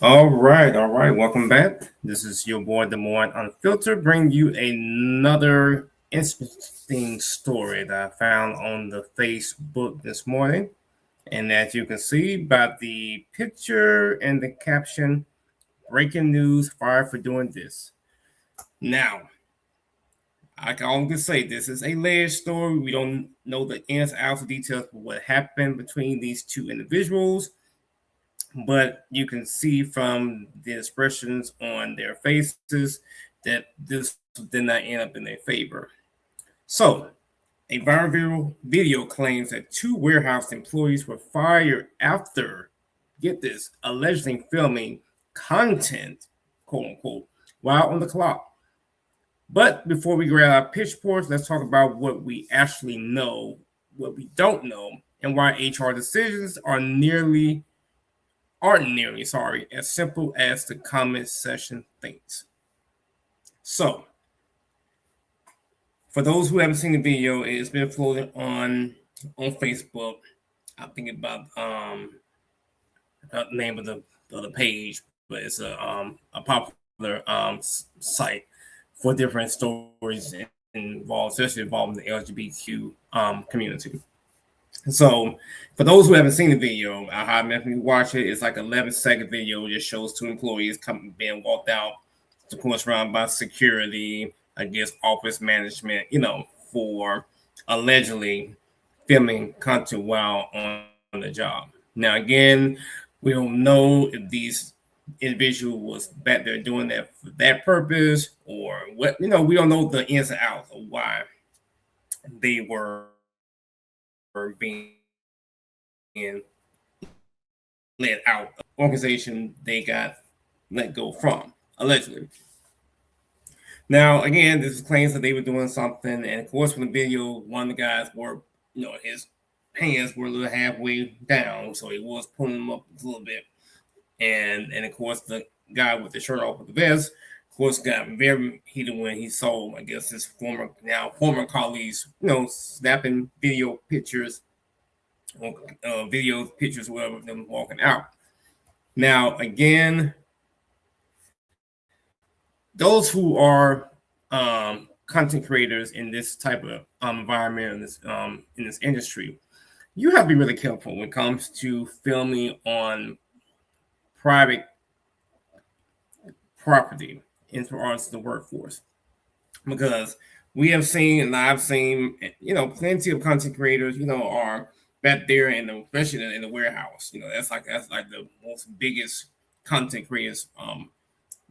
All right, all right. Welcome back. This is your boy DeMorn Unfiltered, bringing you another interesting story that I found on the Facebook this morning. And as you can see by the picture and the caption, breaking news, fired for doing this. Now, I can only say this is a layered story. We don't know the ins and outs of details of what happened between these two individuals, but you can see from the expressions on their faces that this did not end up in their favor. So, a viral video claims that two warehouse employees were fired after, get this, allegedly filming content, quote unquote, while on the clock. But before we grab our pitchforks, let's talk about what we actually know, what we don't know, and why HR decisions aren't nearly, as simple as the comment section thinks. So, for those who haven't seen the video, it's been floating on Facebook. I think about the name of the page, but it's a popular site for different stories involved, especially involving the LGBTQ community. So, for those who haven't seen the video, I highly recommend you watch it. It's like an 11-second video. It just shows two employees being walked out, of course, surrounded by security, I guess, office management, for allegedly filming content while on the job. Now, again, we don't know if these individual was back there doing that for that purpose or what. We don't know the ins and outs of why they were being let out of the organization they got let go from, allegedly. Now, again, this is claims that they were doing something, and of course, from the video, one of the guys were, his hands were a little halfway down, so he was pulling them up a little bit, and of course, the guy with the shirt off with the vest, of course, got very heated when he saw, I guess, his former colleagues, snapping video pictures, whatever, them walking out. Now, again, those who are content creators in this type of environment in this industry, you have to be really careful when it comes to filming on private property in regards to the workforce, because we have seen and I've seen, plenty of content creators, are back there especially in the warehouse. That's like the most biggest content creators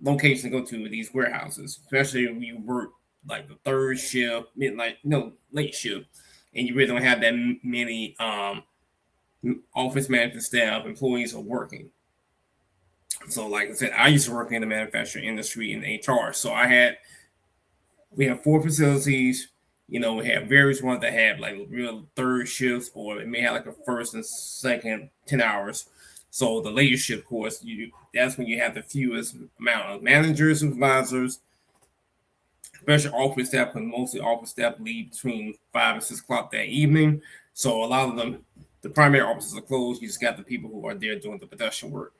location to go to these warehouses, especially when you work like the third shift, midnight, late shift, and you really don't have that many office management staff employees are working. So, like I said, I used to work in the manufacturing industry in HR. So we have 4 facilities. We have various ones that have like real third shifts, or it may have like a first and second 10 hours. So the leadership course, that's when you have the fewest amount of managers, supervisors, especially office staff, because mostly office staff leave between 5 and 6 o'clock that evening. So a lot of them, the primary offices are closed. You just got the people who are there doing the production work.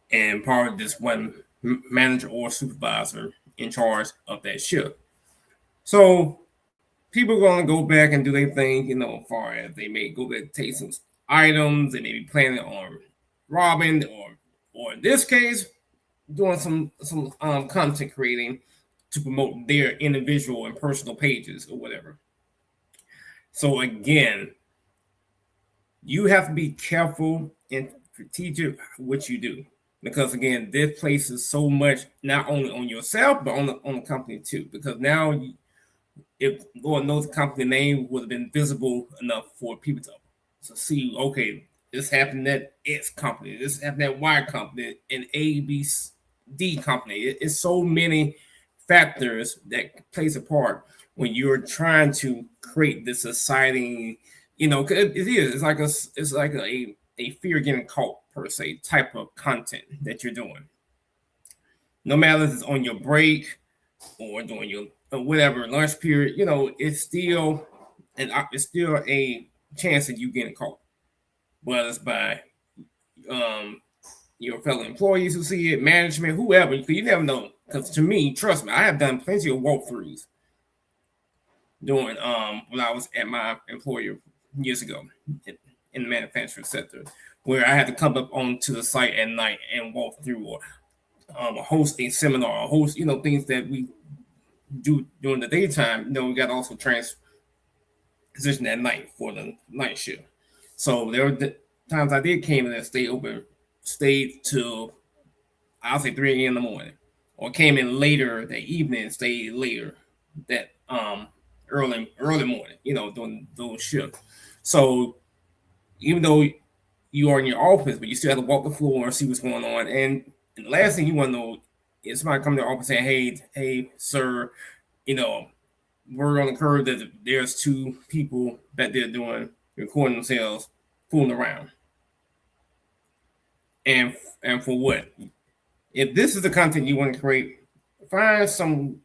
And part of this one manager or supervisor in charge of that shift. So people are going to go back and do their thing, as far as they may go back and take some items, they may be planning on robbing, or in this case, doing some content creating to promote their individual and personal pages or whatever. So again, you have to be careful and strategic what you do, because again, this places so much not only on yourself but on the company too. Because now, if Lord knows the company name would have been visible enough for people to see, okay, this happened at X company, this happened at Y company, and A, B, D company. It's so many factors that plays a part when you're trying to create this exciting, it's like a fear getting caught per se type of content that you're doing. No matter if it's on your break or during your whatever lunch period, it's still a chance that you getting caught, whether it's by your fellow employees who see it, management, whoever. You never know. Because to me, trust me, I have done plenty of walkthroughs during when I was at my employer years ago in the manufacturing sector, where I had to come up onto the site at night and walk through or host a seminar, or host things that we do during the daytime. We got also transition at night for the night shift. So there were times I did came in and stayed till I'll say 3 a.m. in the morning, or came in later that evening and stayed later that early morning, during those shifts. So even though you are in your office, but you still have to walk the floor and see what's going on. And the last thing you want to know is somebody coming to the office saying, hey, sir, we're on the curve that there's 2 people that they're doing recording themselves fooling around. And for what? If this is the content you want to create, find some,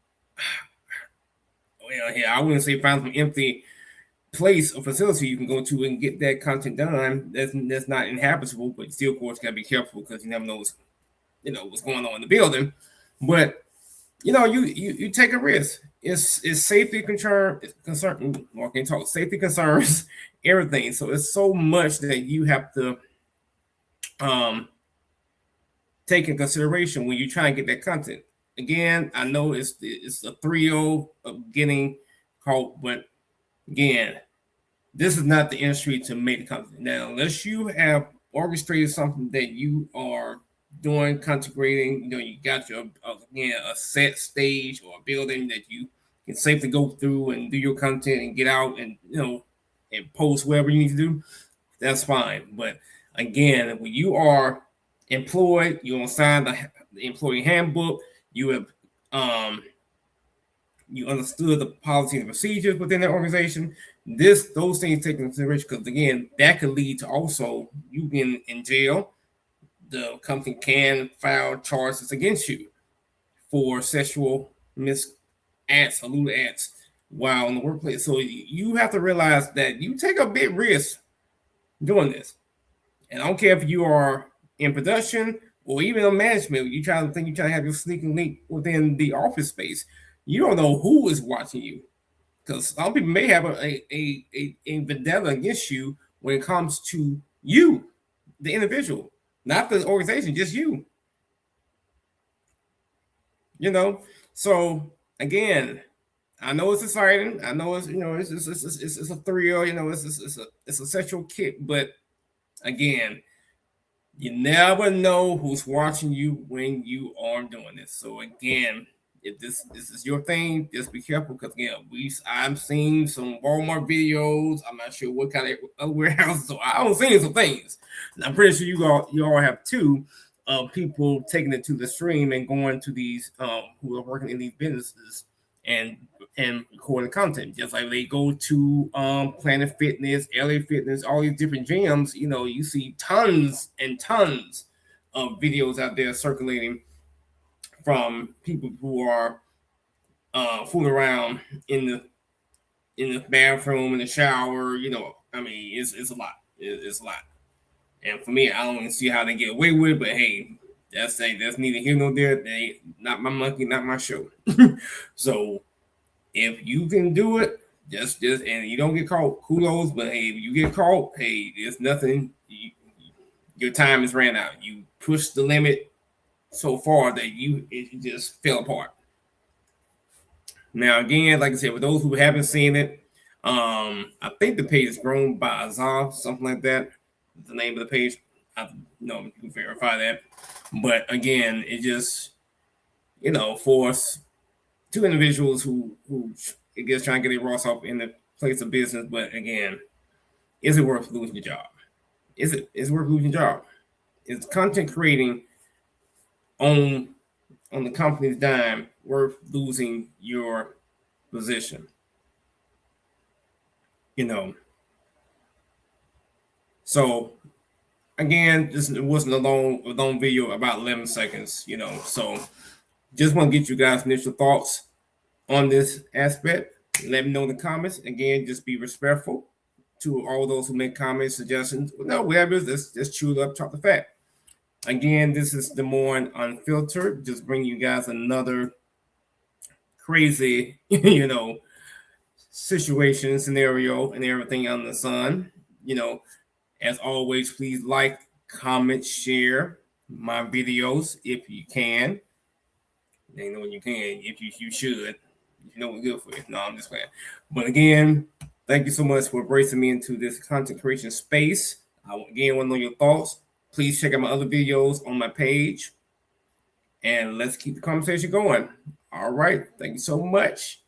I wouldn't say find some empty place or facility you can go to and get that content done that's not inhabitable, but still, of course, gotta be careful because you never know what's going on in the building. But you take a risk. It's safety concern. Well, I can talk safety concerns, everything. So it's so much that you have to take in consideration when you try and get that content. Again, I know it's a thrill of getting caught, but again, this is not the industry to make the content. Now, unless you have orchestrated something that you are doing content creating, you got your a set stage or a building that you can safely go through and do your content and get out and and post whatever you need to do, that's fine. But again, when you are employed, you don't sign the employee handbook, you have you understood the policies and procedures within that organization. Those things taken into consideration, because again, that could lead to also you being in jail. The company can file charges against you for sexual acts, lewd acts while in the workplace. So you have to realize that you take a big risk doing this. And I don't care if you are in production or even in management, you try to have your sneaking link within the office space. You don't know who is watching you, because some people may have a vendetta against you when it comes to you, the individual, not the organization, just you. So again, I know it's exciting. I know it's it's a thrill. It's a sexual kick, but again, you never know who's watching you when you are doing this. So again, if this is your thing, just be careful, because again, I've seen some Walmart videos. I'm not sure what kind of other warehouses, so I don't see some things. And I'm pretty sure you all have too, people taking it to the stream and going to these who are working in these businesses and recording content, just like they go to Planet Fitness, LA Fitness, all these different gyms. You see tons and tons of videos out there circulating from people who are fooling around in the bathroom, in the shower. It's a lot. It's a lot. And for me, I don't even see how they get away with it. But hey, that's neither here nor there. They not my monkey, not my show. So if you can do it, just and you don't get caught, kudos. But hey, if you get caught, hey, there's nothing. Your time is ran out. You pushed the limit so far that it just fell apart. Now, again, like I said, for those who haven't seen it, I think the page is grown by Azov, something like that. The name of the page, I know you can verify that. But again, it just for 2 individuals who I guess trying to get their Ross off in the place of business. But again, is it worth losing your job? Is it worth losing your job? Is content creating on the company's dime worth losing your position? So again, it wasn't a long video, about 11 seconds. So just want to get you guys' initial thoughts on this aspect. Let me know in the comments. Again, just be respectful to all those who make comments, suggestions. No, whatever. Let's just chew it up, talk the fact. Again, this is DeMorn Unfiltered. Just bring you guys another crazy, situation, scenario, and everything under the sun. As always, please like, comment, share my videos if you can. You know when you can, if you should. You know what's good for you. No, I'm just playing. But again, thank you so much for embracing me into this content creation space. I again want to know your thoughts. Please check out my other videos on my page. And let's keep the conversation going. All right. Thank you so much.